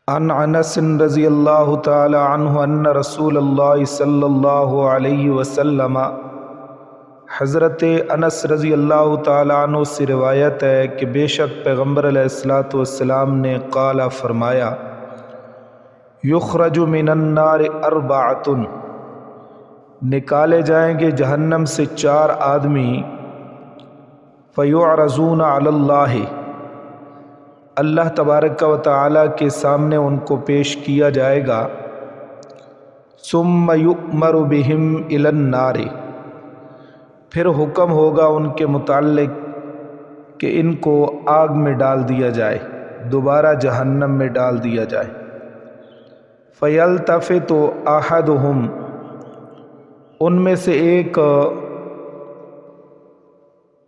عن انس رضی اللہ تعالی عنہ ان رسول اللہ صلی اللہ علیہ وسلم، حضرت انس رضی اللہ تعالی عنہ سے روایت ہے کہ بے شک پیغمبر علیہ الصلوۃ والسلام نے قال فرمایا، یخرج من النار اربعۃ، نکالے جائیں گے جہنم سے 4 آدمی، فیعرضون علی اللہ، اللہ تبارک و تعالی کے سامنے ان کو پیش کیا جائے گا، ثم یؤمر بہم الی النار، پھر حکم ہوگا ان کے متعلق کہ ان کو آگ میں ڈال دیا جائے، دوبارہ جہنم میں ڈال دیا جائے۔ فیلتفت احدہم، ان میں سے ایک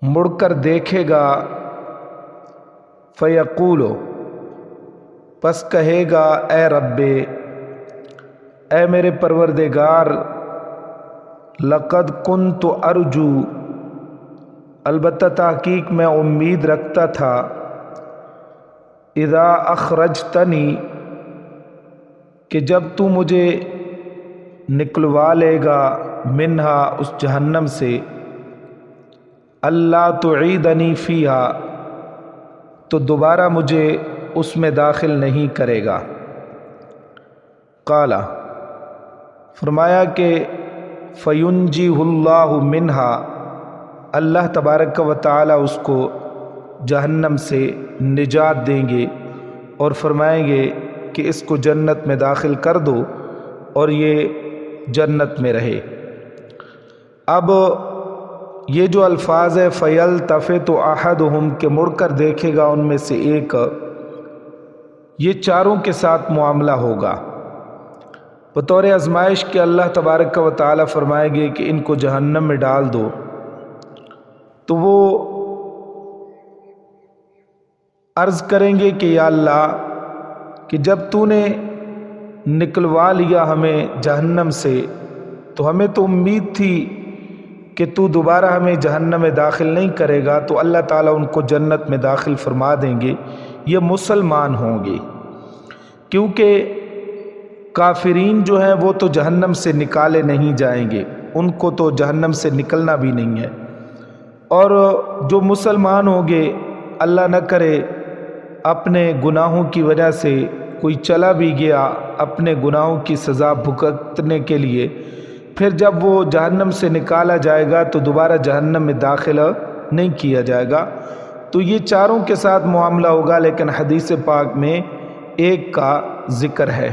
مڑ کر دیکھے گا، فیقول، پس کہے گا، اے رب، اے میرے پروردگار، لقد کنت ارجو، البتہ تحقیق میں امید رکھتا تھا، اذا اخرجتنی، کہ جب تو مجھے نکلوا لے گا، منہا، اس جہنم سے، اللہ تعیدنی فیہا، تو دوبارہ مجھے اس میں داخل نہیں کرے گا۔ قال، فرمایا کہ فینجیہ اللہ منہا، اللہ تبارک و تعالی اس کو جہنم سے نجات دیں گے اور فرمائیں گے کہ اس کو جنت میں داخل کر دو اور یہ جنت میں رہے۔ اب یہ جو الفاظ ہے فیلتفت احدہم، کہ مڑ کر دیکھے گا ان میں سے ایک، یہ چاروں کے ساتھ معاملہ ہوگا بطور آزمائش کہ اللہ تبارک و تعالی فرمائے گے کہ ان کو جہنم میں ڈال دو، تو وہ عرض کریں گے کہ یا اللہ، کہ جب تو نے نکلوا لیا ہمیں جہنم سے تو ہمیں تو امید تھی کہ تو دوبارہ ہمیں جہنم میں داخل نہیں کرے گا، تو اللہ تعالیٰ ان کو جنت میں داخل فرما دیں گے، یہ مسلمان ہوں گے، کیونکہ کافرین جو ہیں وہ تو جہنم سے نکالے نہیں جائیں گے، ان کو تو جہنم سے نکلنا بھی نہیں ہے، اور جو مسلمان ہوں گے، اللہ نہ کرے اپنے گناہوں کی وجہ سے کوئی چلا بھی گیا اپنے گناہوں کی سزا بھگتنے کے لیے، پھر جب وہ جہنم سے نکالا جائے گا تو دوبارہ جہنم میں داخل نہیں کیا جائے گا۔ تو یہ چاروں کے ساتھ معاملہ ہوگا، لیکن حدیث پاک میں ایک کا ذکر ہے۔